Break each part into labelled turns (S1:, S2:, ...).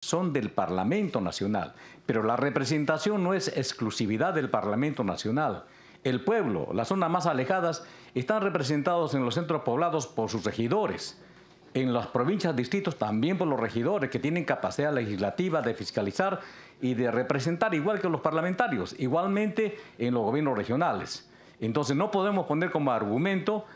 S1: son del Parlamento Nacional, pero la representación no es exclusividad del Parlamento Nacional. El pueblo, las zonas más alejadas, están representados en los centros poblados por sus regidores. En las provincias, distritos, también por los regidores, que tienen capacidad legislativa de fiscalizar y de representar igual que los parlamentarios, igualmente en los gobiernos regionales. Entonces no podemos poner como argumento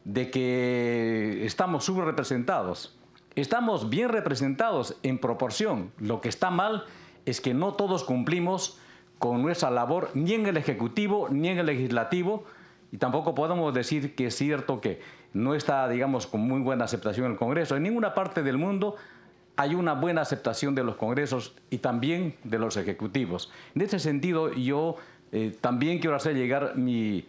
S1: de que estamos subrepresentados. Estamos bien representados en proporción. Lo que está mal es que no todos cumplimos con nuestra labor, ni en el Ejecutivo, ni en el Legislativo, y tampoco podemos decir que es cierto que no está, digamos, con muy buena aceptación en el Congreso. En ninguna parte del mundo hay una buena aceptación de los congresos y también de los ejecutivos. En ese sentido, yo también quiero hacer llegar mi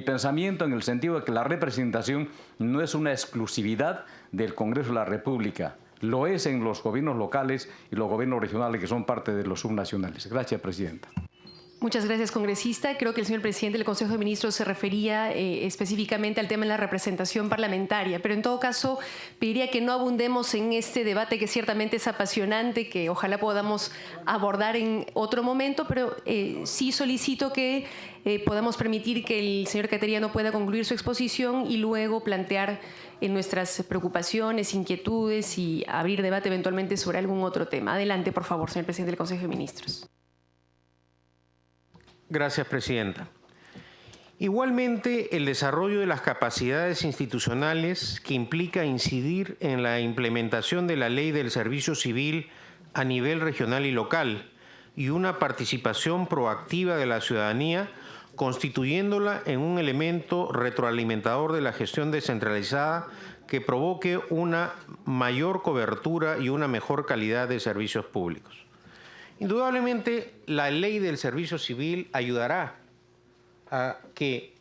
S1: pensamiento en el sentido de que la representación no es una exclusividad del Congreso de la República. Lo es en los gobiernos locales y los gobiernos regionales que son parte de los subnacionales. Gracias, Presidenta.
S2: Muchas gracias, congresista. Creo que el señor presidente del Consejo de Ministros se refería específicamente al tema de la representación parlamentaria, pero en todo caso pediría que no abundemos en este debate que ciertamente es apasionante, que ojalá podamos abordar en otro momento, pero sí solicito que podamos permitir que el señor Cateriano pueda concluir su exposición y luego plantear nuestras preocupaciones, inquietudes y abrir debate eventualmente sobre algún otro tema. Adelante, por favor, señor presidente del Consejo de Ministros.
S3: Gracias, Presidenta. Igualmente, el desarrollo de las capacidades institucionales que implica incidir en la implementación de la Ley del Servicio Civil a nivel regional y local y una participación proactiva de la ciudadanía, constituyéndola en un elemento retroalimentador de la gestión descentralizada que provoque una mayor cobertura y una mejor calidad de servicios públicos. Indudablemente, la ley del servicio civil ayudará a que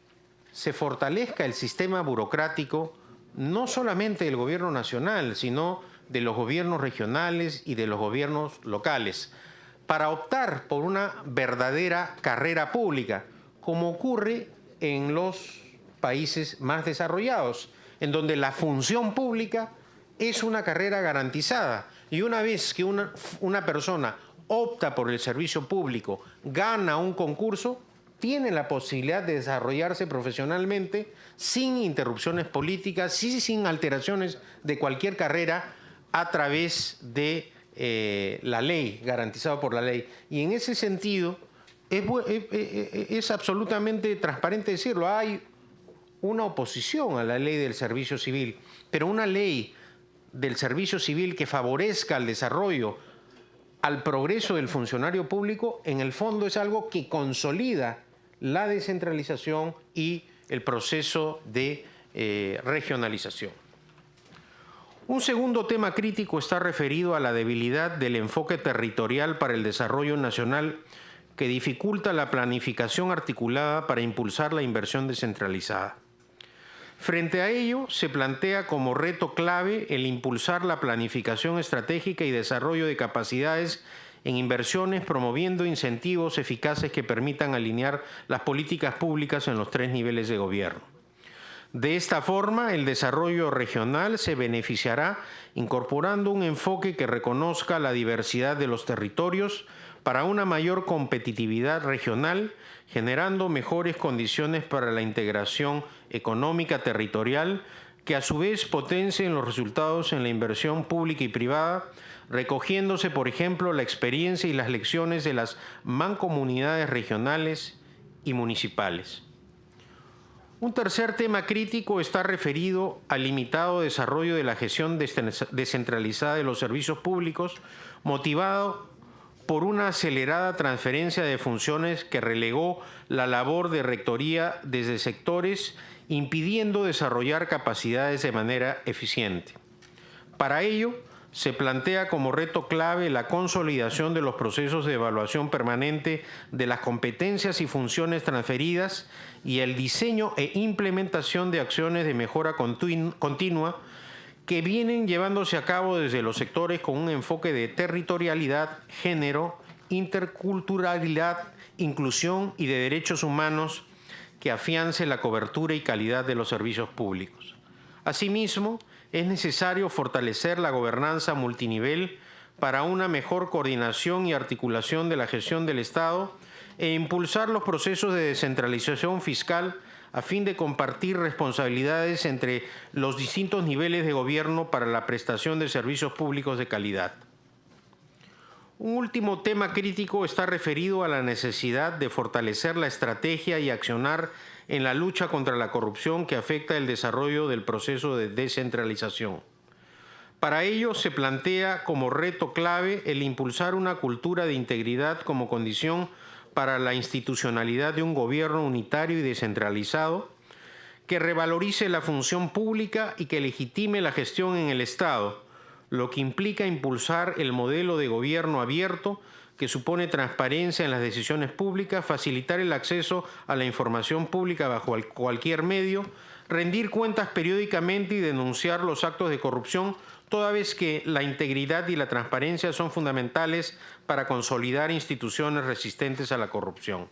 S3: se fortalezca el sistema burocrático, no solamente del gobierno nacional, sino de los gobiernos regionales y de los gobiernos locales, para optar por una verdadera carrera pública, como ocurre en los países más desarrollados, en donde la función pública es una carrera garantizada. Y una vez que una persona opta por el servicio público, gana un concurso, tiene la posibilidad de desarrollarse profesionalmente sin interrupciones políticas y sin alteraciones de cualquier carrera a través de la ley, garantizado por la ley. Y en ese sentido, es absolutamente transparente decirlo, hay una oposición a la ley del servicio civil, pero una ley del servicio civil que favorezca el desarrollo, al progreso del funcionario público, en el fondo es algo que consolida la descentralización y el proceso de regionalización. Un segundo tema crítico está referido a la debilidad del enfoque territorial para el desarrollo nacional que dificulta la planificación articulada para impulsar la inversión descentralizada. Frente a ello, se plantea como reto clave el impulsar la planificación estratégica y desarrollo de capacidades en inversiones, promoviendo incentivos eficaces que permitan alinear las políticas públicas en los 3 niveles de gobierno. De esta forma, el desarrollo regional se beneficiará incorporando un enfoque que reconozca la diversidad de los territorios para una mayor competitividad regional, generando mejores condiciones para la integración económica territorial, que a su vez potencien los resultados en la inversión pública y privada, recogiéndose, por ejemplo, la experiencia y las lecciones de las mancomunidades regionales y municipales. Un tercer tema crítico está referido al limitado desarrollo de la gestión descentralizada de los servicios públicos, motivado por una acelerada transferencia de funciones que relegó la labor de rectoría desde sectores, impidiendo desarrollar capacidades de manera eficiente. Para ello, se plantea como reto clave la consolidación de los procesos de evaluación permanente de las competencias y funciones transferidas y el diseño e implementación de acciones de mejora continua que vienen llevándose a cabo desde los sectores con un enfoque de territorialidad, género, interculturalidad, inclusión y de derechos humanos que afiance la cobertura y calidad de los servicios públicos. Asimismo, es necesario fortalecer la gobernanza multinivel para una mejor coordinación y articulación de la gestión del Estado e impulsar los procesos de descentralización fiscal a fin de compartir responsabilidades entre los distintos niveles de gobierno para la prestación de servicios públicos de calidad. Un último tema crítico está referido a la necesidad de fortalecer la estrategia y accionar en la lucha contra la corrupción que afecta el desarrollo del proceso de descentralización. Para ello se plantea como reto clave el impulsar una cultura de integridad como condición para la institucionalidad de un gobierno unitario y descentralizado, que revalorice la función pública y que legitime la gestión en el Estado, lo que implica impulsar el modelo de gobierno abierto que supone transparencia en las decisiones públicas, facilitar el acceso a la información pública bajo cualquier medio, rendir cuentas periódicamente y denunciar los actos de corrupción, toda vez que la integridad y la transparencia son fundamentales para consolidar instituciones resistentes a la corrupción.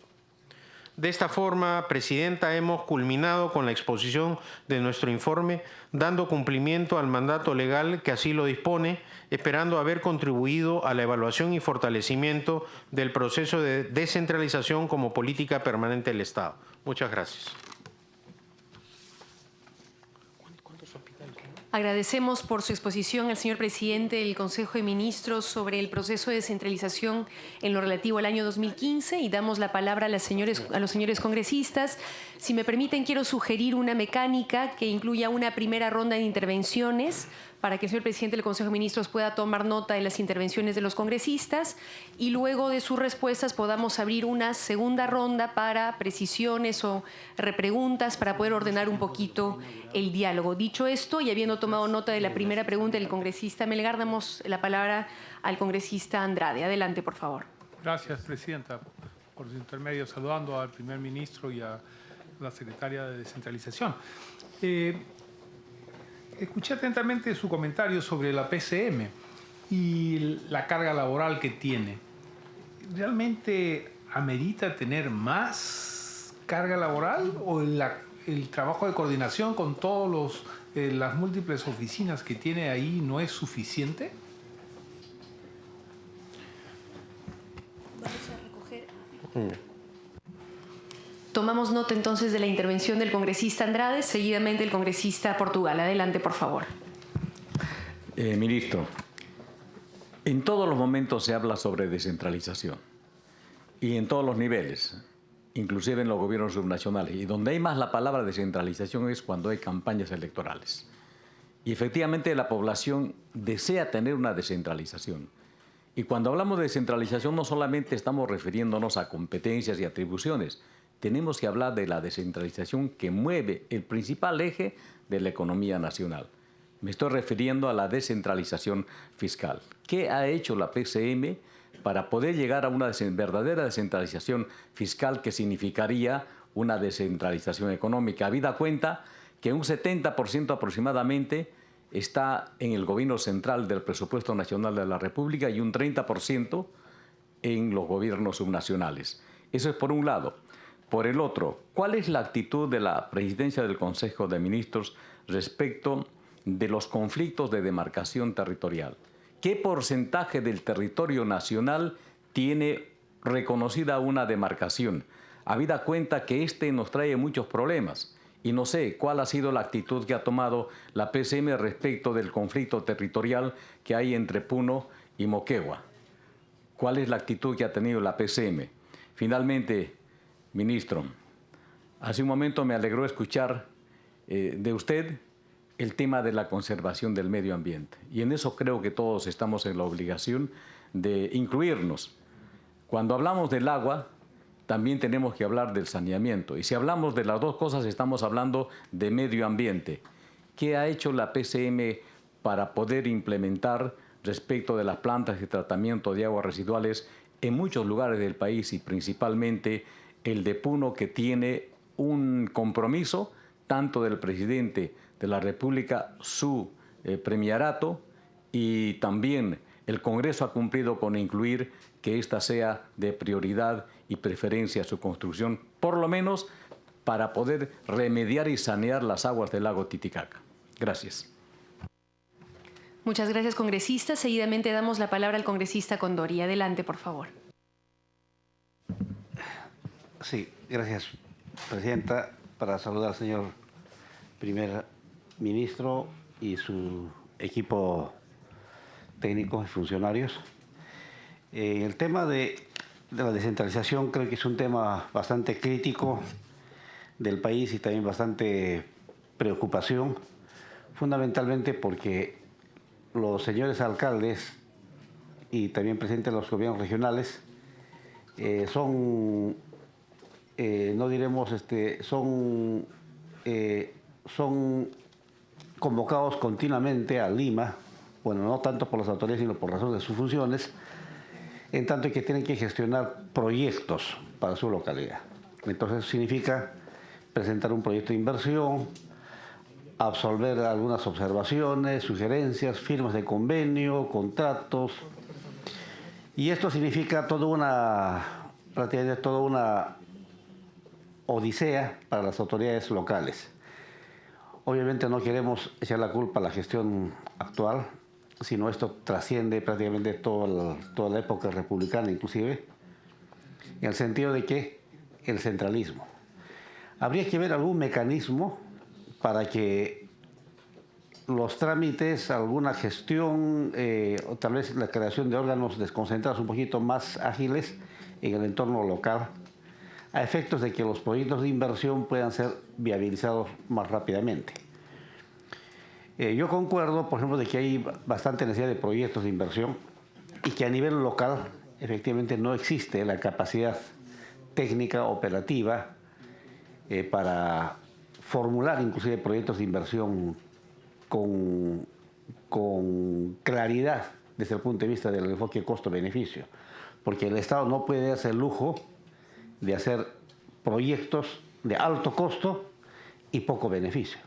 S3: De esta forma, Presidenta, hemos culminado con la exposición de nuestro informe, dando cumplimiento al mandato legal que así lo dispone, esperando haber contribuido a la evaluación y fortalecimiento del proceso de descentralización como política permanente del Estado. Muchas gracias.
S2: Agradecemos por su exposición al señor presidente del Consejo de Ministros sobre el proceso de descentralización en lo relativo al año 2015 y damos la palabra a los señores congresistas. Si me permiten, quiero sugerir una mecánica que incluya una primera ronda de intervenciones para que el señor presidente del Consejo de Ministros pueda tomar nota de las intervenciones de los congresistas y luego de sus respuestas podamos abrir una segunda ronda para precisiones o repreguntas para poder ordenar un poquito el diálogo. Dicho esto, y habiendo tomado nota de la primera pregunta del congresista Melgar, damos la palabra al congresista Andrade. Adelante, por favor.
S4: Gracias, Presidenta, por su intermedio, saludando al primer ministro y a la secretaria de Descentralización. Escuché atentamente su comentario sobre la PCM y la carga laboral que tiene. ¿Realmente amerita tener más carga laboral o el trabajo de coordinación con todas las múltiples oficinas que tiene ahí no es suficiente?
S2: Vamos a recoger. Tomamos nota entonces de la intervención del congresista Andrade, seguidamente el congresista Portugal. Adelante, por favor.
S1: Ministro, en todos los momentos se habla sobre descentralización y en todos los niveles, inclusive en los gobiernos subnacionales. Y donde hay más la palabra descentralización es cuando hay campañas electorales. Y efectivamente la población desea tener una descentralización. Y cuando hablamos de descentralización no solamente estamos refiriéndonos a competencias y atribuciones, tenemos que hablar de la descentralización que mueve el principal eje de la economía nacional. Me estoy refiriendo a la descentralización fiscal. ¿Qué ha hecho la PCM para poder llegar a una verdadera descentralización fiscal que significaría una descentralización económica? Habida cuenta que un 70% aproximadamente está en el gobierno central del presupuesto nacional de la República y un 30% en los gobiernos subnacionales. Eso es por un lado. Por el otro, ¿cuál es la actitud de la presidencia del Consejo de Ministros respecto de los conflictos de demarcación territorial? ¿Qué porcentaje del territorio nacional tiene reconocida una demarcación? Habida cuenta que nos trae muchos problemas y no sé cuál ha sido la actitud que ha tomado la PCM respecto del conflicto territorial que hay entre Puno y Moquegua. ¿Cuál es la actitud que ha tenido la PCM? Finalmente, ministro, hace un momento me alegró escuchar de usted el tema de la conservación del medio ambiente. Y en eso creo que todos estamos en la obligación de incluirnos. Cuando hablamos del agua, también tenemos que hablar del saneamiento. Y si hablamos de las dos cosas, estamos hablando de medio ambiente. ¿Qué ha hecho la PCM para poder implementar respecto de las plantas de tratamiento de aguas residuales en muchos lugares del país y principalmente el de Puno, que tiene un compromiso tanto del presidente de la República, su premierato, y también el Congreso ha cumplido con incluir que esta sea de prioridad y preferencia su construcción, por lo menos para poder remediar y sanear las aguas del lago Titicaca? Gracias.
S2: Muchas gracias, congresista. Seguidamente damos la palabra al congresista Condori. Adelante, por favor.
S5: Sí, gracias, presidenta. Para saludar al señor primer ministro y su equipo técnico y funcionarios. El tema de la descentralización creo que es un tema bastante crítico del país y también bastante preocupación, fundamentalmente porque los señores alcaldes y también presidentes de los gobiernos regionales son convocados continuamente a Lima, bueno, no tanto por las autoridades, sino por razón de sus funciones, en tanto que tienen que gestionar proyectos para su localidad. Entonces eso significa presentar un proyecto de inversión, absolver algunas observaciones, sugerencias, firmas de convenio, contratos, y esto significa prácticamente toda una odisea para las autoridades locales. Obviamente no queremos echar la culpa a la gestión actual, sino esto trasciende prácticamente toda la época republicana inclusive, en el sentido de que el centralismo. Habría que ver algún mecanismo para que los trámites, alguna gestión, o tal vez la creación de órganos desconcentrados un poquito más ágiles en el entorno local, a efectos de que los proyectos de inversión puedan ser viabilizados más rápidamente. Yo concuerdo, por ejemplo, de que hay bastante necesidad de proyectos de inversión y que a nivel local efectivamente no existe la capacidad técnica operativa para formular inclusive proyectos de inversión con claridad desde el punto de vista del enfoque costo-beneficio, porque el Estado no puede darse el lujo de hacer proyectos de alto costo y poco beneficio.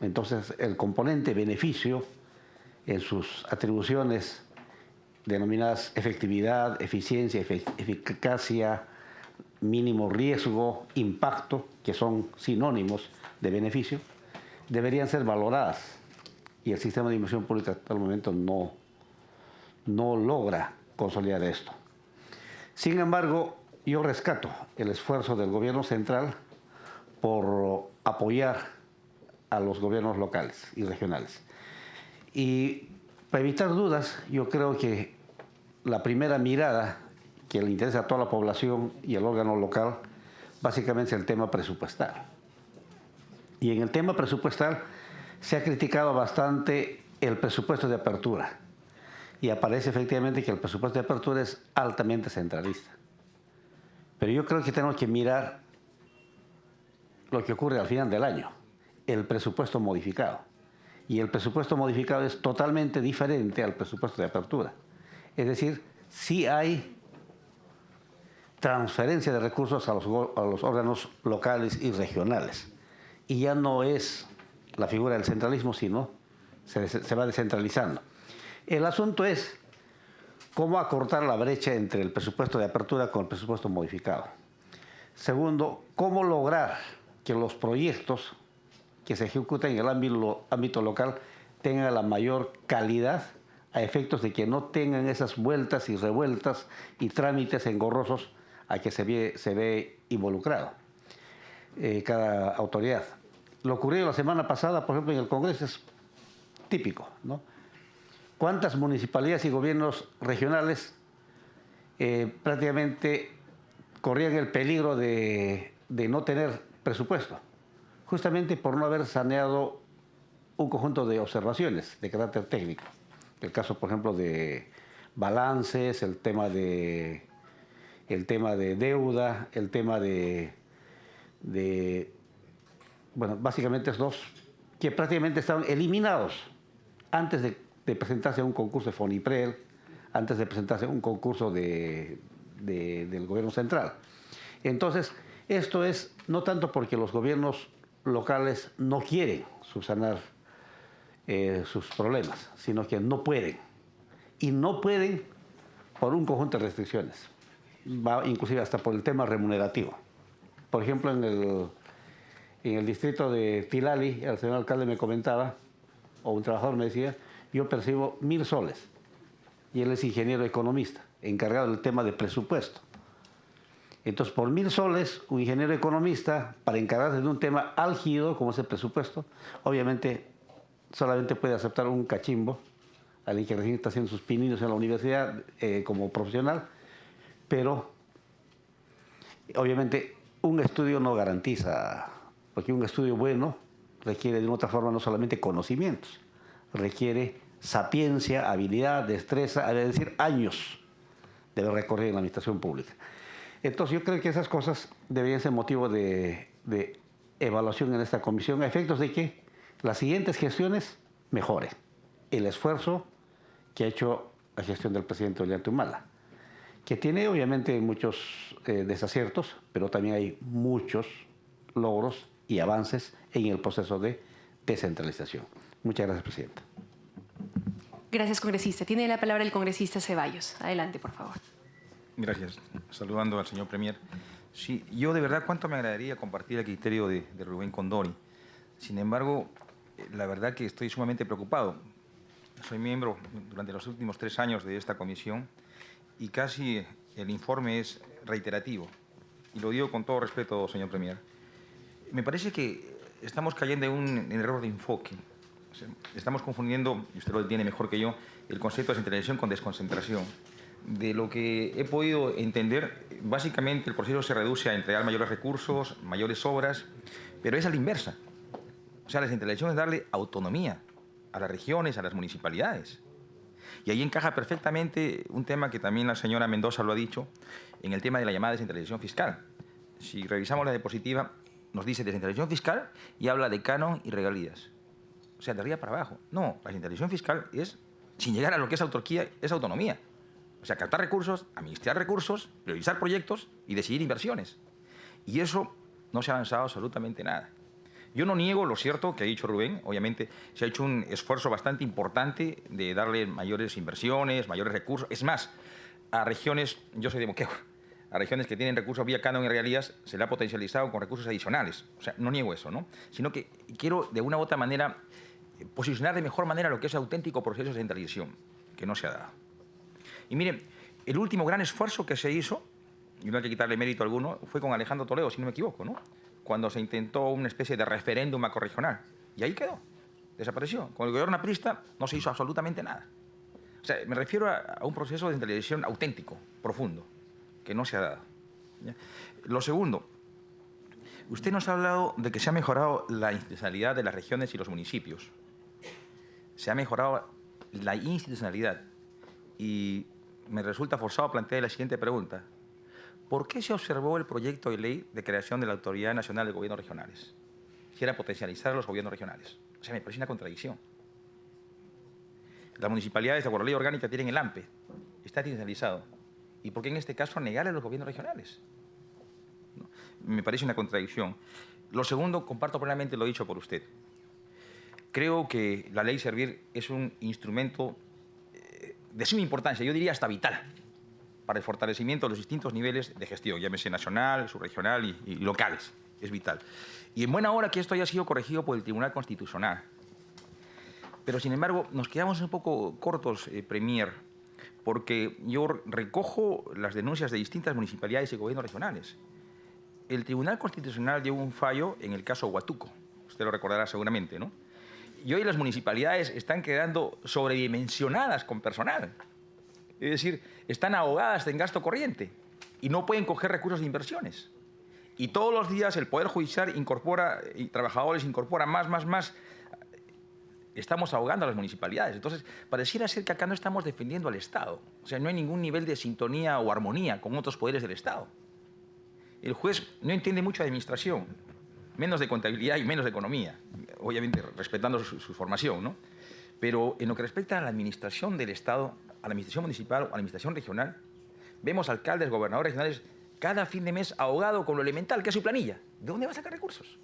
S5: Entonces, el componente beneficio en sus atribuciones denominadas efectividad, eficiencia, eficacia, mínimo riesgo, impacto, que son sinónimos de beneficio, deberían ser valoradas. Y el sistema de inversión pública hasta el momento no logra consolidar esto. Sin embargo, yo rescato el esfuerzo del gobierno central por apoyar a los gobiernos locales y regionales. Y para evitar dudas, yo creo que la primera mirada que le interesa a toda la población y al órgano local, básicamente es el tema presupuestal. Y en el tema presupuestal se ha criticado bastante el presupuesto de apertura. Y aparece efectivamente que el presupuesto de apertura es altamente centralista. Pero yo creo que tenemos que mirar lo que ocurre al final del año, el presupuesto modificado. Y el presupuesto modificado es totalmente diferente al presupuesto de apertura. Es decir, sí hay transferencia de recursos a los órganos locales y regionales. Y ya no es la figura del centralismo, sino se va descentralizando. El asunto es cómo acortar la brecha entre el presupuesto de apertura con el presupuesto modificado. Segundo, cómo lograr que los proyectos que se ejecutan en el ámbito local tengan la mayor calidad a efectos de que no tengan esas vueltas y revueltas y trámites engorrosos a que se ve involucrado cada autoridad. Lo ocurrido la semana pasada, por ejemplo, en el Congreso es típico, ¿no? ¿Cuántas municipalidades y gobiernos regionales prácticamente corrían el peligro de no tener presupuesto? Justamente por no haber saneado un conjunto de observaciones de carácter técnico. El caso, por ejemplo, de balances, el tema de deuda, el tema bueno, básicamente es dos que prácticamente estaban eliminados antes de presentarse a un concurso de FONIPREL, antes de presentarse a un concurso del gobierno central. Entonces, esto es no tanto porque los gobiernos locales no quieren subsanar sus problemas, sino que no pueden. Y no pueden por un conjunto de restricciones. Va inclusive hasta por el tema remunerativo. Por ejemplo, en el distrito de Tilali, el señor alcalde me comentaba, o un trabajador me decía, yo percibo 1.000 soles. Y él es ingeniero economista, encargado del tema de presupuesto. Entonces, por 1.000 soles, un ingeniero economista, para encargarse de un tema álgido como es el presupuesto, obviamente solamente puede aceptar un cachimbo, alguien que recién está haciendo sus pininos en la universidad como profesional, pero obviamente un estudio no garantiza, porque un estudio bueno requiere de una otra forma no solamente conocimientos, requiere sapiencia, habilidad, destreza, es decir, años de recorrer en la administración pública. Entonces yo creo que esas cosas deberían ser motivo de evaluación en esta comisión a efectos de que las siguientes gestiones mejoren el esfuerzo que ha hecho la gestión del presidente Ollanta, que tiene obviamente muchos desaciertos, pero también hay muchos logros y avances en el proceso de descentralización. Muchas gracias, presidenta.
S2: Gracias, congresista. Tiene la palabra el congresista Ceballos. Adelante, por favor.
S6: Gracias. Saludando al señor Premier. Sí, yo de verdad cuánto me agradaría compartir el criterio de Rubén Condori. Sin embargo, la verdad que estoy sumamente preocupado. Soy miembro durante los últimos 3 años de esta comisión y casi el informe es reiterativo. Y lo digo con todo respeto, señor Premier. Me parece que estamos cayendo en un error de enfoque. O sea, estamos confundiendo, y usted lo entiende mejor que yo, el concepto de centralización con desconcentración. De lo que he podido entender, básicamente el proceso se reduce a entregar mayores recursos, mayores obras, pero es a la inversa. O sea, la centralización es darle autonomía a las regiones, a las municipalidades. Y ahí encaja perfectamente un tema que también la señora Mendoza lo ha dicho, en el tema de la llamada descentralización fiscal. Si revisamos la diapositiva, nos dice descentralización fiscal y habla de canon y regalías. O sea, de arriba para abajo. No, la descentralización fiscal es, sin llegar a lo que es autarquía, es autonomía. O sea, captar recursos, administrar recursos, priorizar proyectos y decidir inversiones. Y eso no se ha avanzado absolutamente nada. Yo no niego lo cierto que ha dicho Rubén. Obviamente se ha hecho un esfuerzo bastante importante de darle mayores inversiones, mayores recursos. Es más, a regiones, yo soy de Moquegua, a regiones que tienen recursos vía canon y regalías se le ha potencializado con recursos adicionales. O sea, no niego eso, ¿no? Sino que quiero de una u otra manera posicionar de mejor manera lo que es auténtico proceso de centralización, que no se ha dado. Y miren, el último gran esfuerzo que se hizo, y no hay que quitarle mérito alguno, fue con Alejandro Toledo, si no me equivoco, ¿no? Cuando se intentó una especie de referéndum macrorregional. Y ahí quedó, desapareció. Con el gobierno aprista no se hizo absolutamente nada. O sea, me refiero a un proceso de centralización auténtico, profundo, que no se ha dado. ¿Ya? Lo segundo, usted nos ha hablado de que se ha mejorado la institucionalidad de las regiones y los municipios. Se ha mejorado la institucionalidad. Y me resulta forzado plantear la siguiente pregunta. ¿Por qué se observó el proyecto de ley de creación de la Autoridad Nacional de Gobiernos Regionales? Si era potencializar a los gobiernos regionales. O sea, me parece una contradicción. Las municipalidades, de acuerdo a la ley orgánica, tienen el AMPE. Está institucionalizado. ¿Y por qué en este caso negarle a los gobiernos regionales? ¿No? Me parece una contradicción. Lo segundo, comparto plenamente lo dicho por usted. Creo que la ley Servir es un instrumento de suma importancia, yo diría hasta vital, para el fortalecimiento de los distintos niveles de gestión, llámese nacional, subregional y locales. Es vital. Y en buena hora que esto haya sido corregido por el Tribunal Constitucional. Pero, sin embargo, nos quedamos un poco cortos, Premier, porque yo recojo las denuncias de distintas municipalidades y gobiernos regionales. El Tribunal Constitucional dio un fallo en el caso Huatuco. Usted lo recordará seguramente, ¿no? Y hoy las municipalidades están quedando sobredimensionadas con personal. Es decir, están ahogadas en gasto corriente y no pueden coger recursos de inversiones. Y todos los días el Poder Judicial incorpora, y trabajadores incorporan más. Estamos ahogando a las municipalidades. Entonces, pareciera ser que acá no estamos defendiendo al Estado. O sea, no hay ningún nivel de sintonía o armonía con otros poderes del Estado. El juez no entiende mucho de administración, menos de contabilidad y menos de economía, obviamente respetando su formación, ¿no? Pero en lo que respecta a la administración del Estado, a la administración municipal o a la administración regional, vemos alcaldes, gobernadores regionales cada fin de mes ahogado con lo elemental, que es su planilla. ¿De dónde va a sacar recursos?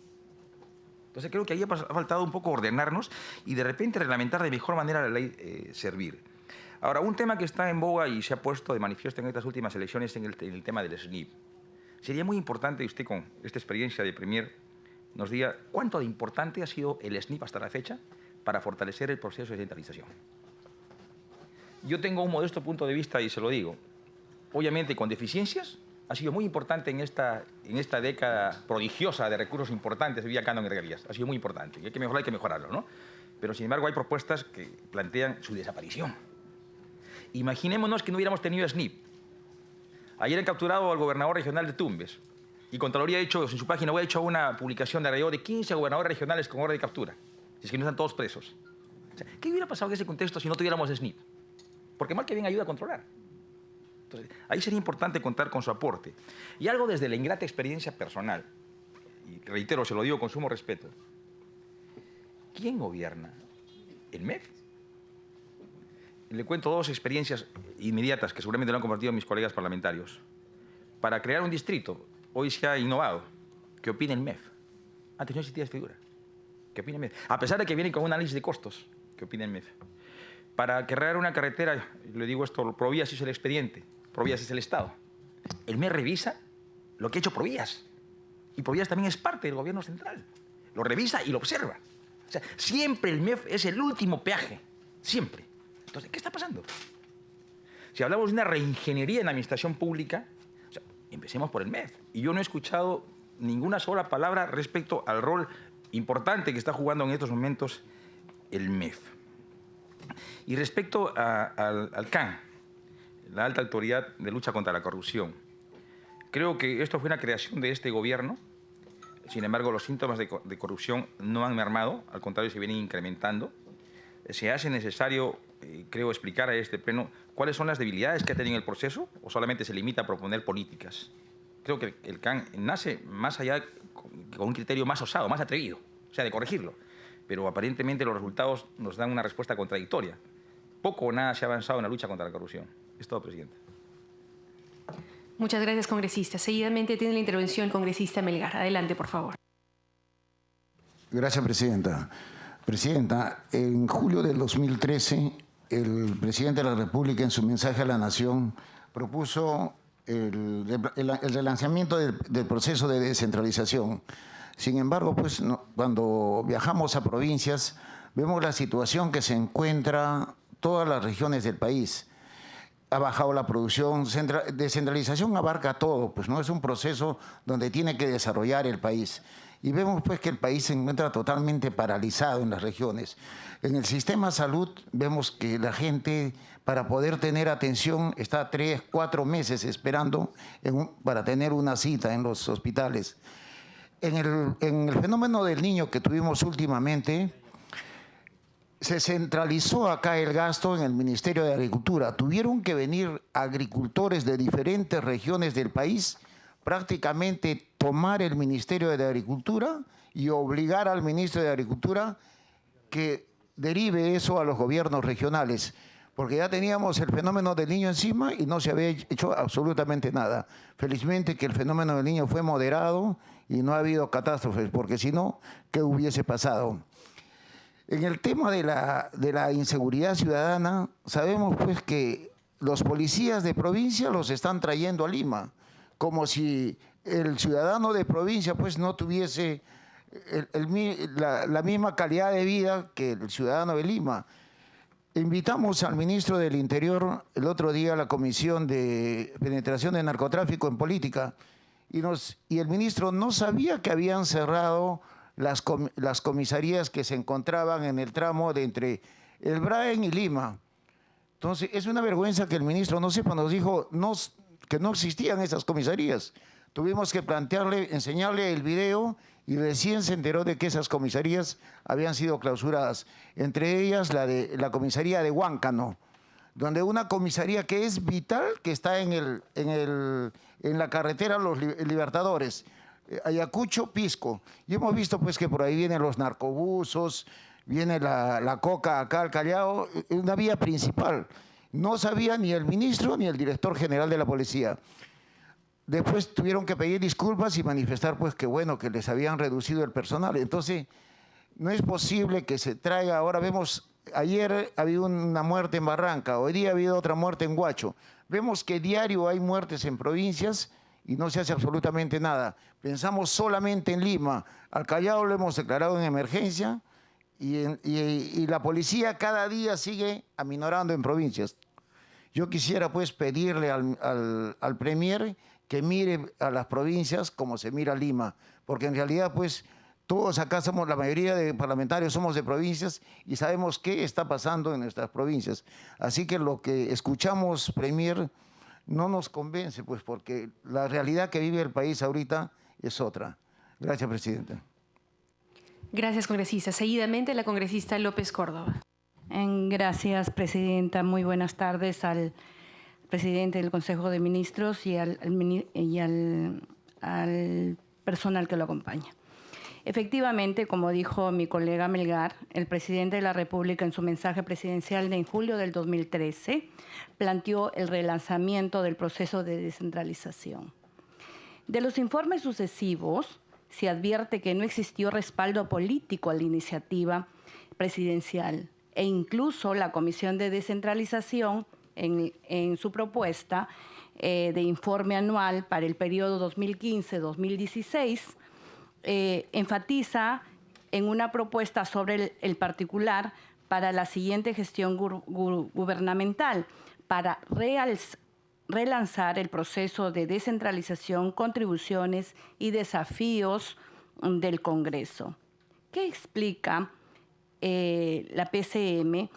S6: Entonces creo que ahí ha faltado un poco ordenarnos y de repente reglamentar de mejor manera la ley Servir. Ahora, un tema que está en boga y se ha puesto de manifiesto en estas últimas elecciones en el tema del SNIP. Sería muy importante, usted con esta experiencia de Premier, nos diga cuánto de importante ha sido el SNIP hasta la fecha para fortalecer el proceso de descentralización. yo tengo un modesto punto de vista y se lo digo. Obviamente con deficiencias, ha sido muy importante en esta década prodigiosa de recursos importantes vía canon y regalías. Ha sido muy importante y hay que mejorarlo, ¿no? Pero sin embargo hay propuestas que plantean su desaparición. Imaginémonos que no hubiéramos tenido SNIP. Ayer han capturado al gobernador regional de Tumbes y Contraloría ha hecho, en su página web, ha hecho una publicación de alrededor de 15 gobernadores regionales con orden de captura. Si es que no están todos presos. O sea, ¿qué hubiera pasado en ese contexto si no tuviéramos SNIP? Porque mal que bien ayuda a controlar. Entonces, ahí sería importante contar con su aporte. Y algo desde la ingrata experiencia personal, y reitero, se lo digo con sumo respeto. ¿Quién gobierna? ¿El MEF? Le cuento dos experiencias inmediatas que seguramente lo han compartido mis colegas parlamentarios. Para crear un distrito, hoy se ha innovado. ¿Qué opina el MEF? Antes no existía esta figura. ¿Qué opina el MEF? A pesar de que viene con un análisis de costos. ¿Qué opina el MEF? Para crear una carretera, le digo esto, Provías hizo el expediente. Provías es el Estado. El MEF revisa lo que ha hecho Provías. Y Provías también es parte del gobierno central. Lo revisa y lo observa. O sea, siempre el MEF es el último peaje. Siempre. Entonces, ¿qué está pasando? Si hablamos de una reingeniería en la administración pública, o sea, empecemos por el MEF. Y yo no he escuchado ninguna sola palabra respecto al rol importante que está jugando en estos momentos el MEF. Y respecto al CAN, la Alta Autoridad de Lucha contra la Corrupción, creo que esto fue una creación de este gobierno. Sin embargo, los síntomas de corrupción no han mermado, al contrario, se vienen incrementando. Se hace necesario, creo, explicar a este pleno cuáles son las debilidades que ha tenido el proceso o solamente se limita a proponer políticas. Creo que el CAN nace más allá con un criterio más osado, más atrevido, o sea, de corregirlo. Pero aparentemente los resultados nos dan una respuesta contradictoria. Poco o nada se ha avanzado en la lucha contra la corrupción. Es todo, presidente.
S2: Muchas gracias, congresista. Seguidamente tiene la intervención el congresista Melgar. Adelante, por favor.
S7: Gracias, presidenta. Presidenta, en julio del 2013, el presidente de la República, en su mensaje a la Nación, propuso el relanzamiento del proceso de descentralización. Sin embargo, pues, cuando viajamos a provincias, vemos la situación que se encuentra todas las regiones del país. Ha bajado la producción, descentralización abarca todo, pues no es un proceso donde tiene que desarrollar el país. Y vemos pues que el país se encuentra totalmente paralizado en las regiones. En el sistema salud vemos que la gente para poder tener atención está 3, 4 meses esperando para tener una cita en los hospitales. En el fenómeno del niño que tuvimos últimamente, se centralizó acá el gasto en el Ministerio de Agricultura. Tuvieron que venir agricultores de diferentes regiones del país, prácticamente tomar el Ministerio de Agricultura y obligar al ministro de Agricultura que derive eso a los gobiernos regionales, porque ya teníamos el fenómeno del niño encima y no se había hecho absolutamente nada. Felizmente que el fenómeno del niño fue moderado y no ha habido catástrofes, porque si no, ¿qué hubiese pasado? En el tema de la inseguridad ciudadana, sabemos pues que los policías de provincia los están trayendo a Lima, como si el ciudadano de provincia pues no tuviese la misma calidad de vida que el ciudadano de Lima. Invitamos al ministro del Interior el otro día a la Comisión de Penetración de Narcotráfico en Política y el ministro no sabía que habían cerrado las comisarías que se encontraban en el tramo de entre el Braen y Lima. Entonces, es una vergüenza que el ministro no sepa, nos dijo que no existían esas comisarías. Tuvimos que enseñarle el video y recién se enteró de que esas comisarías habían sido clausuradas. Entre ellas la comisaría de Huáncano, donde una comisaría que es vital, que está en la carretera Los Libertadores, Ayacucho, Pisco. Y hemos visto pues que por ahí vienen los narcobusos, viene la coca acá al Callao, una vía principal. No sabía ni el ministro ni el director general de la policía. Después tuvieron que pedir disculpas y manifestar pues que bueno, que les habían reducido el personal. Entonces, no es posible que se traiga, ahora vemos, ayer había una muerte en Barranca, hoy día ha habido otra muerte en Huacho. Vemos que diario hay muertes en provincias y no se hace absolutamente nada. Pensamos solamente en Lima, al Callao lo hemos declarado en emergencia y la policía cada día sigue aminorando en provincias. Yo quisiera pues pedirle al Premier que mire a las provincias como se mira Lima, porque en realidad pues todos acá somos, la mayoría de parlamentarios somos de provincias y sabemos qué está pasando en nuestras provincias. Así que lo que escuchamos, Premier, no nos convence, pues porque la realidad que vive el país ahorita es otra. Gracias, presidente.
S2: Gracias, congresista. Seguidamente, la congresista López Córdoba.
S8: Gracias, presidenta. Muy buenas tardes al presidente del Consejo de Ministros y al personal que lo acompaña. Efectivamente, como dijo mi colega Melgar, el presidente de la República en su mensaje presidencial de en julio del 2013 planteó el relanzamiento del proceso de descentralización. De los informes sucesivos se advierte que no existió respaldo político a la iniciativa presidencial e incluso la Comisión de Descentralización en su propuesta de informe anual para el periodo 2015-2016 enfatiza en una propuesta sobre el particular para la siguiente gestión gubernamental, para relanzar el proceso de descentralización, contribuciones y desafíos del Congreso. ¿Qué explica la PCM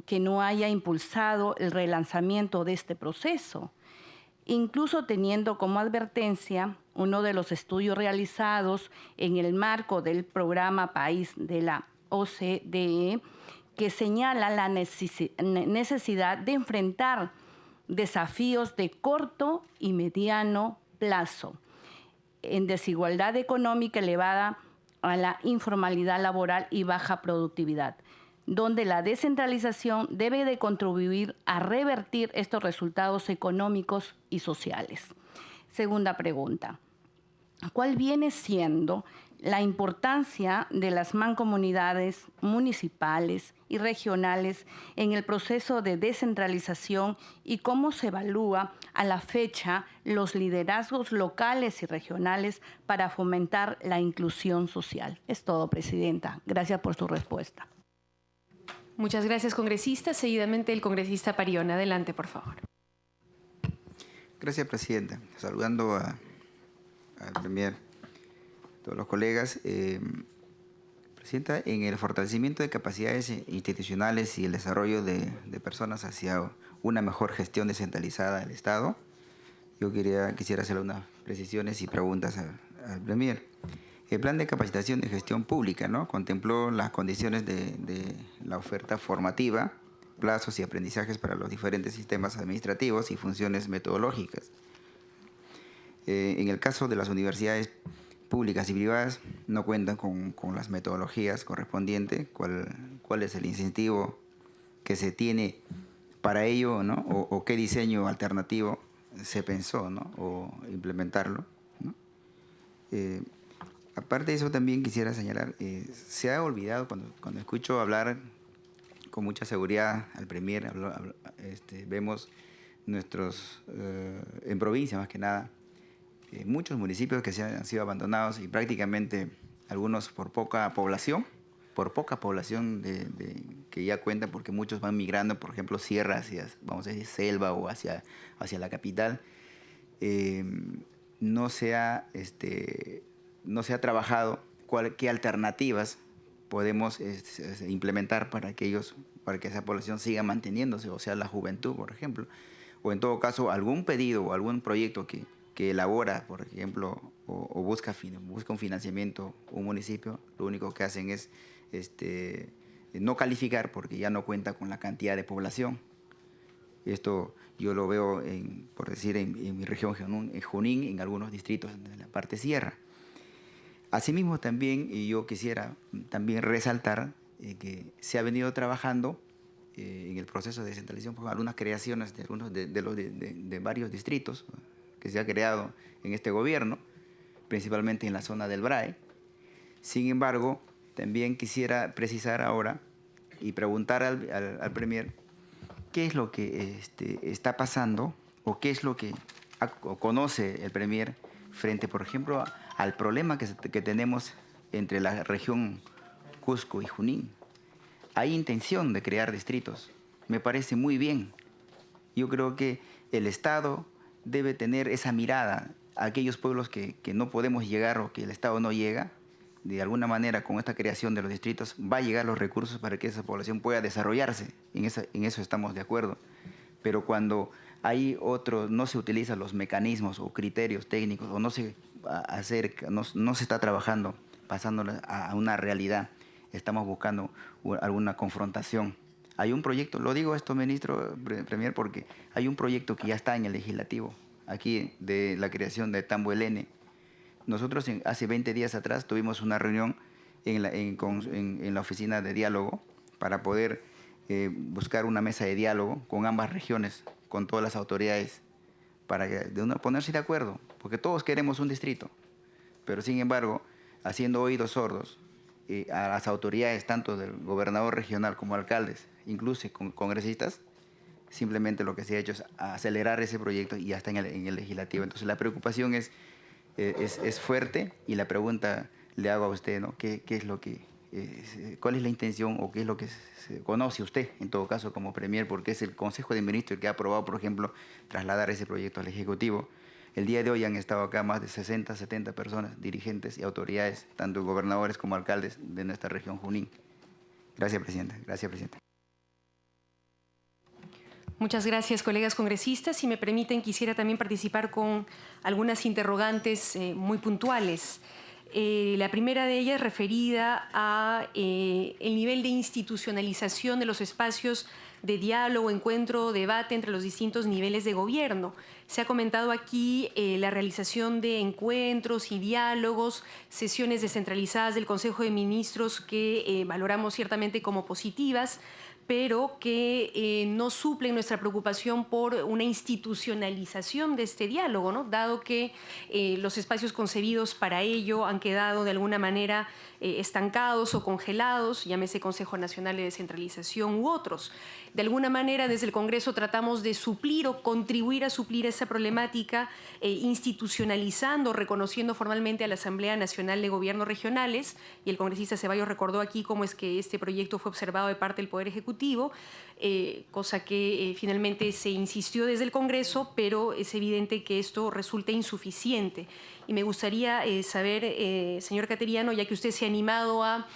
S8: que no haya impulsado el relanzamiento de este proceso? Incluso teniendo como advertencia uno de los estudios realizados en el marco del programa País de la OCDE, que señala la necesidad de enfrentar desafíos de corto y mediano plazo, en desigualdad económica elevada a la informalidad laboral y baja productividad, donde la descentralización debe de contribuir a revertir estos resultados económicos y sociales. Segunda pregunta, ¿cuál viene siendo la importancia de las mancomunidades municipales y regionales en el proceso de descentralización y cómo se evalúa a la fecha los liderazgos locales y regionales para fomentar la inclusión social? Es todo, presidenta. Gracias por su respuesta.
S2: Muchas gracias, congresista. Seguidamente, el congresista Parión. Adelante, por favor.
S9: Gracias, presidenta. Saludando al Premier, todos los colegas. Presidenta, en el fortalecimiento de capacidades institucionales y el desarrollo de personas hacia una mejor gestión descentralizada del Estado, yo quisiera hacer unas precisiones y preguntas al Premier. El plan de capacitación de gestión pública, ¿no?, contempló las condiciones de la oferta formativa, plazos y aprendizajes para los diferentes sistemas administrativos y funciones metodológicas. En el caso de las universidades públicas y privadas, no cuentan con las metodologías correspondientes. ¿Cuál es el incentivo que se tiene para ello, ¿no?, o qué diseño alternativo se pensó, ¿no?, o implementarlo, ¿no? Aparte de eso, también quisiera señalar, se ha olvidado, cuando escucho hablar con mucha seguridad al Premier, vemos nuestros, en provincia más que nada, muchos municipios que han sido abandonados y prácticamente algunos por poca población que ya cuentan, porque muchos van migrando, por ejemplo, sierra hacia, vamos a decir, selva o hacia la capital. No se ha trabajado qué alternativas podemos implementar para que esa población siga manteniéndose, o sea, la juventud, por ejemplo, o en todo caso algún pedido o algún proyecto que elabora, por ejemplo, o busca un financiamiento un municipio, lo único que hacen es no calificar porque ya no cuenta con la cantidad de población. Esto yo lo veo, por decir, en mi región, en Junín, en algunos distritos de la parte sierra. Asimismo, también yo quisiera también resaltar que se ha venido trabajando en el proceso de descentralización por algunas creaciones de varios distritos que se ha creado en este gobierno, principalmente en la zona del BRAE. Sin embargo, también quisiera precisar ahora y preguntar al Premier qué es lo que está pasando o qué es lo que conoce el Premier frente, por ejemplo, al problema que tenemos entre la región Cusco y Junín. Hay intención de crear distritos, me parece muy bien. Yo creo que el Estado debe tener esa mirada a aquellos pueblos que no podemos llegar o que el Estado no llega. De alguna manera, con esta creación de los distritos, va a llegar los recursos para que esa población pueda desarrollarse. En eso estamos de acuerdo. Pero cuando hay no se utilizan los mecanismos o criterios técnicos, o no se está trabajando, pasándola a una realidad, estamos buscando alguna confrontación. Hay un proyecto, lo digo esto, ministro Premier, porque hay un proyecto que ya está en el legislativo, aquí de la creación de Tambo Elene. Nosotros hace 20 días atrás tuvimos una reunión en la oficina de diálogo para poder buscar una mesa de diálogo con ambas regiones, con todas las autoridades, para ponerse de acuerdo, porque todos queremos un distrito, pero sin embargo, haciendo oídos sordos a las autoridades, tanto del gobernador regional como alcaldes, incluso con congresistas, simplemente lo que se ha hecho es acelerar ese proyecto y ya está en el legislativo. Entonces la preocupación es fuerte, y la pregunta le hago a usted, ¿no? ¿Cuál es la intención o qué es lo que se conoce usted, en todo caso, como Premier? Porque es el Consejo de Ministros el que ha aprobado, por ejemplo, trasladar ese proyecto al Ejecutivo. El día de hoy han estado acá más de 60, 70 personas, dirigentes y autoridades, tanto gobernadores como alcaldes de nuestra región Junín. Gracias, Presidenta. Gracias, Presidenta.
S2: Muchas gracias, colegas congresistas. Si me permiten, quisiera también participar con algunas interrogantes muy puntuales. La primera de ellas referida a el nivel de institucionalización de los espacios de diálogo, encuentro, debate entre los distintos niveles de gobierno. Se ha comentado aquí la realización de encuentros y diálogos, sesiones descentralizadas del Consejo de Ministros que valoramos ciertamente como positivas, pero que no suplen nuestra preocupación por una institucionalización de este diálogo, ¿no? Dado que los espacios concebidos para ello han quedado de alguna manera estancados o congelados, llámese Consejo Nacional de Descentralización u otros. De alguna manera, desde el Congreso tratamos de suplir o contribuir a suplir esa problemática institucionalizando, reconociendo formalmente a la Asamblea Nacional de Gobiernos Regionales, y el congresista Ceballos recordó aquí cómo es que este proyecto fue observado de parte del Poder Ejecutivo, cosa que finalmente se insistió desde el Congreso, pero es evidente que esto resulta insuficiente. Y me gustaría saber, señor Cateriano, ya que usted se ha animado a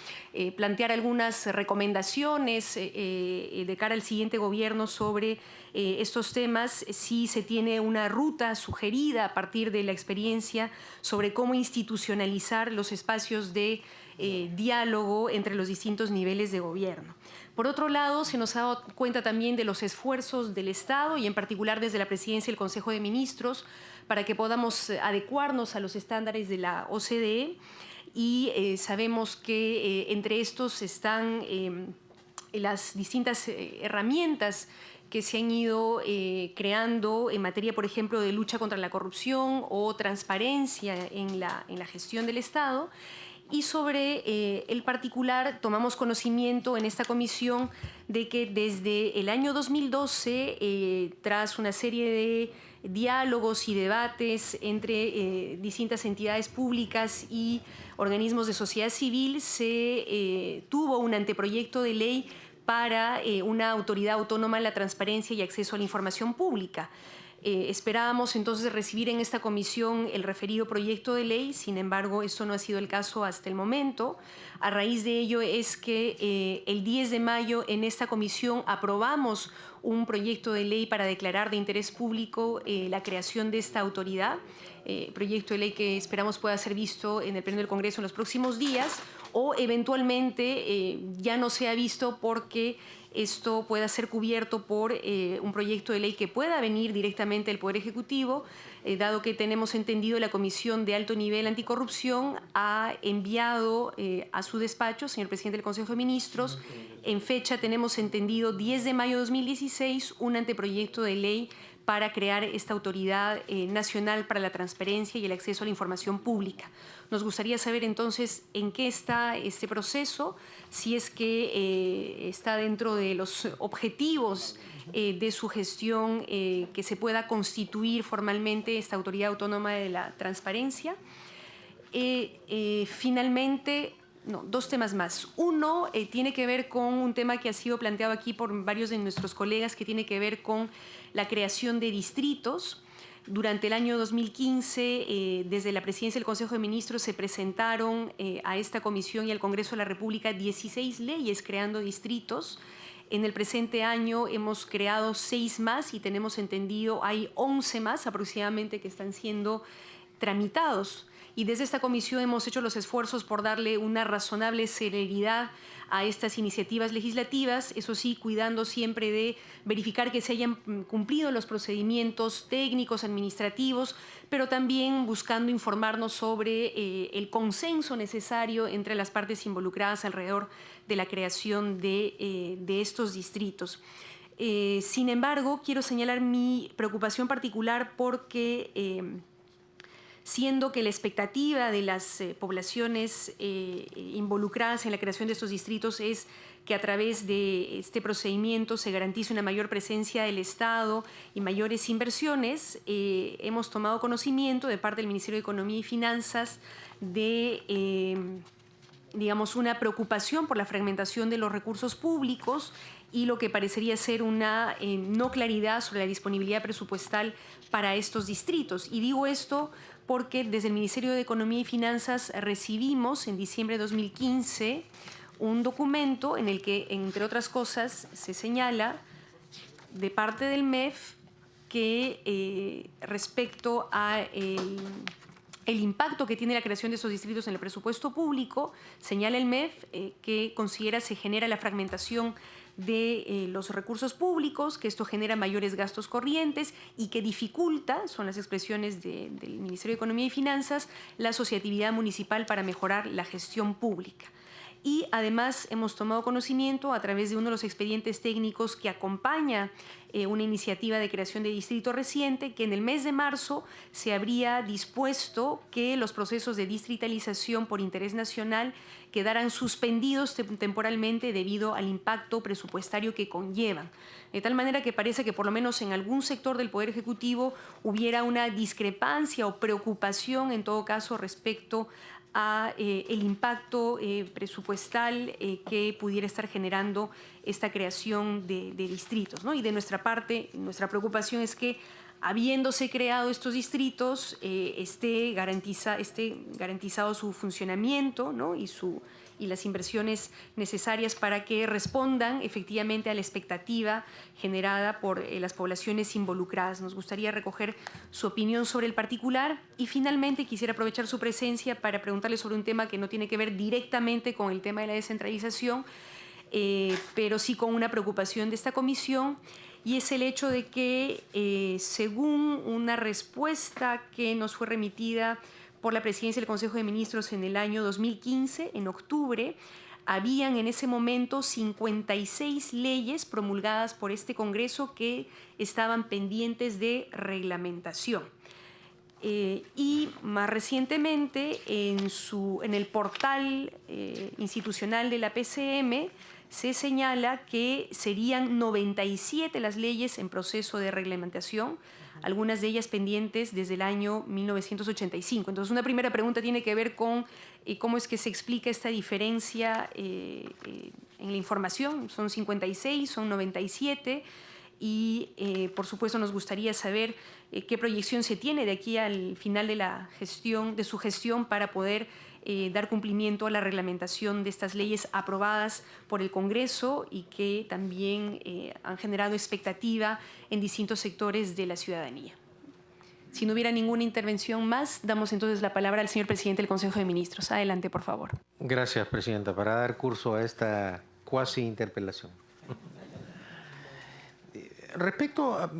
S2: plantear algunas recomendaciones de cara al siguiente gobierno sobre estos temas, si se tiene una ruta sugerida a partir de la experiencia sobre cómo institucionalizar los espacios de diálogo entre los distintos niveles de gobierno. Por otro lado, se nos ha dado cuenta también de los esfuerzos del Estado y en particular desde la Presidencia del Consejo de Ministros para que podamos adecuarnos a los estándares de la OCDE, y sabemos que entre estos están las distintas herramientas que se han ido creando en materia, por ejemplo, de lucha contra la corrupción o transparencia en la gestión del Estado. Y sobre el particular, tomamos conocimiento en esta comisión de que desde el año 2012, tras una serie de diálogos y debates entre distintas entidades públicas y organismos de sociedad civil, se tuvo un anteproyecto de ley para una autoridad autónoma de la transparencia y acceso a la información pública. Esperábamos entonces recibir en esta comisión el referido proyecto de ley, sin embargo, esto no ha sido el caso hasta el momento. A raíz de ello es que el 10 de mayo en esta comisión aprobamos un proyecto de ley para declarar de interés público la creación de esta autoridad, proyecto de ley que esperamos pueda ser visto en el Pleno del Congreso en los próximos días, o eventualmente ya no sea visto porque esto pueda ser cubierto por un proyecto de ley que pueda venir directamente del Poder Ejecutivo, dado que tenemos entendido la Comisión de Alto Nivel Anticorrupción ha enviado a su despacho, señor presidente del Consejo de Ministros, en fecha tenemos entendido 10 de mayo de 2016, un anteproyecto de ley para crear esta Autoridad Nacional para la Transparencia y el Acceso a la Información Pública. Nos gustaría saber entonces en qué está este proceso, si es que está dentro de los objetivos de su gestión que se pueda constituir formalmente esta Autoridad Autónoma de la Transparencia. Finalmente, dos temas más. Uno tiene que ver con un tema que ha sido planteado aquí por varios de nuestros colegas, que tiene que ver con la creación de distritos. Durante el año 2015, desde la Presidencia del Consejo de Ministros se presentaron a esta Comisión y al Congreso de la República 16 leyes creando distritos. En el presente año hemos creado 6 más y tenemos entendido hay 11 más aproximadamente que están siendo tramitados. Y desde esta comisión hemos hecho los esfuerzos por darle una razonable celeridad a estas iniciativas legislativas, eso sí, cuidando siempre de verificar que se hayan cumplido los procedimientos técnicos, administrativos, pero también buscando informarnos sobre el consenso necesario entre las partes involucradas alrededor de la creación de estos distritos. Sin embargo, quiero señalar mi preocupación particular porque siendo que la expectativa de las poblaciones involucradas en la creación de estos distritos es que a través de este procedimiento se garantice una mayor presencia del Estado y mayores inversiones, hemos tomado conocimiento de parte del Ministerio de Economía y Finanzas de, digamos, una preocupación por la fragmentación de los recursos públicos y lo que parecería ser una no claridad sobre la disponibilidad presupuestal para estos distritos. Y digo esto porque desde el Ministerio de Economía y Finanzas recibimos en diciembre de 2015 un documento en el que, entre otras cosas, se señala de parte del MEF que respecto a el impacto que tiene la creación de esos distritos en el presupuesto público, señala el MEF que considera se genera la fragmentación de los recursos públicos, que esto genera mayores gastos corrientes y que dificulta, son las expresiones del Ministerio de Economía y Finanzas, la asociatividad municipal para mejorar la gestión pública. Y además hemos tomado conocimiento a través de uno de los expedientes técnicos que acompaña una iniciativa de creación de distrito reciente, que en el mes de marzo se habría dispuesto que los procesos de distritalización por interés nacional quedaran suspendidos temporalmente debido al impacto presupuestario que conllevan. De tal manera que parece que por lo menos en algún sector del Poder Ejecutivo hubiera una discrepancia o preocupación en todo caso respecto a el impacto presupuestal que pudiera estar generando esta creación de distritos, ¿no? Y de nuestra parte, nuestra preocupación es que, habiéndose creado estos distritos, esté garantizado su funcionamiento, ¿no? y las inversiones necesarias para que respondan efectivamente a la expectativa generada por las poblaciones involucradas. Nos gustaría recoger su opinión sobre el particular y finalmente quisiera aprovechar su presencia para preguntarle sobre un tema que no tiene que ver directamente con el tema de la descentralización, pero sí con una preocupación de esta comisión, y es el hecho de que según una respuesta que nos fue remitida por la Presidencia del Consejo de Ministros en el año 2015, en octubre, habían en ese momento 56 leyes promulgadas por este Congreso que estaban pendientes de reglamentación. Y más recientemente, en el portal institucional de la PCM, se señala que serían 97 las leyes en proceso de reglamentación, algunas de ellas pendientes desde el año 1985. Entonces, una primera pregunta tiene que ver con cómo es que se explica esta diferencia en la información. Son 56, son 97 y, por supuesto, nos gustaría saber qué proyección se tiene de aquí al final de la gestión, de su gestión, para poder dar cumplimiento a la reglamentación de estas leyes aprobadas por el Congreso y que también han generado expectativa en distintos sectores de la ciudadanía. Si no hubiera ninguna intervención más, damos entonces la palabra al señor presidente del Consejo de Ministros. Adelante, por favor.
S3: Gracias, presidenta. Para dar curso a esta cuasi interpelación.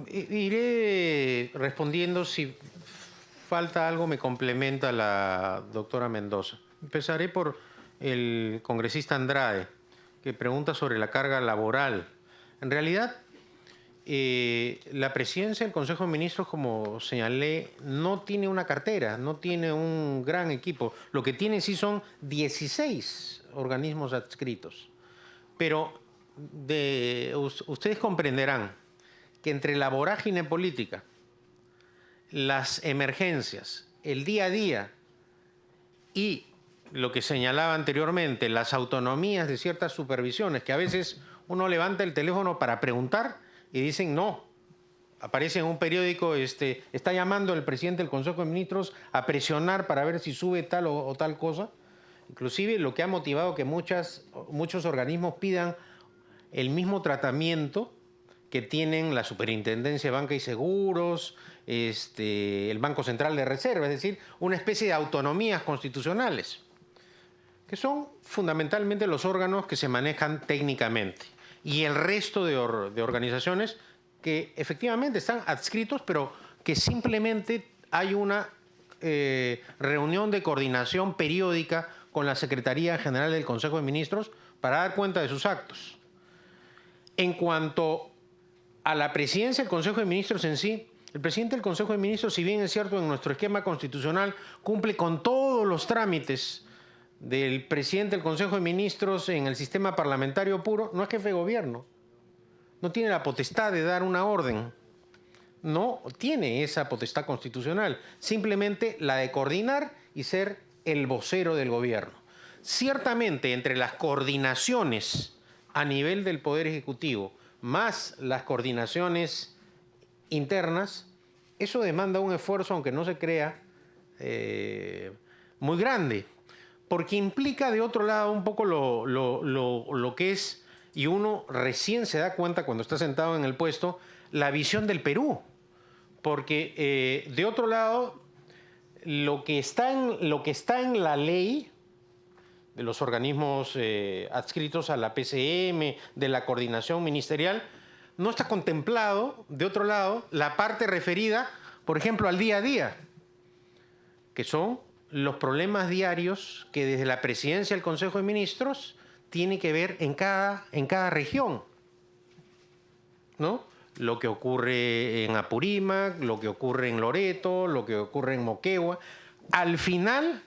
S3: Iré respondiendo si falta algo, me complementa la doctora Mendoza. Empezaré por el congresista Andrade, que pregunta sobre la carga laboral. En realidad, la presidencia del Consejo de Ministros, como señalé, no tiene una cartera, no tiene un gran equipo. Lo que tiene sí son 16 organismos adscritos. Pero ustedes comprenderán que entre la vorágine política, las emergencias, el día a día y lo que señalaba anteriormente, las autonomías de ciertas supervisiones, que a veces uno levanta el teléfono para preguntar y dicen no. Aparece en un periódico, está llamando el presidente del Consejo de Ministros a presionar para ver si sube tal o tal cosa. Inclusive lo que ha motivado que muchos organismos pidan el mismo tratamiento que tienen la Superintendencia de Banca y Seguros, el Banco Central de Reserva, es decir, una especie de autonomías constitucionales, que son fundamentalmente los órganos que se manejan técnicamente, y el resto de organizaciones que efectivamente están adscritos, pero que simplemente hay una reunión de coordinación periódica con la Secretaría General del Consejo de Ministros para dar cuenta de sus actos. En cuanto a la presidencia del Consejo de Ministros en sí, el presidente del Consejo de Ministros, si bien es cierto en nuestro esquema constitucional, cumple con todos los trámites del presidente del Consejo de Ministros en el sistema parlamentario puro, no es jefe de gobierno, no tiene la potestad de dar una orden, no tiene esa potestad constitucional, simplemente la de coordinar y ser el vocero del gobierno. Ciertamente, entre las coordinaciones a nivel del Poder Ejecutivo, más las coordinaciones internas, eso demanda un esfuerzo, aunque no se crea, muy grande, porque implica de otro lado un poco lo que es, y uno recién se da cuenta cuando está sentado en el puesto, la visión del Perú, porque de otro lado, lo que está en la ley de los organismos adscritos a la PCM, de la coordinación ministerial, no está contemplado, de otro lado, la parte referida, por ejemplo, al día a día, que son los problemas diarios que desde la presidencia del Consejo de Ministros tiene que ver en cada región, ¿no? Lo que ocurre en Apurímac, lo que ocurre en Loreto, lo que ocurre en Moquegua. Al final,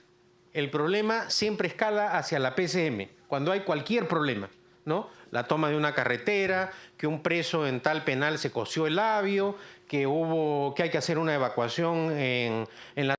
S3: el problema siempre escala hacia la PCM, cuando hay cualquier problema, ¿no? La toma de una carretera, que un preso en tal penal se cosió el labio, que hay que hacer una evacuación en la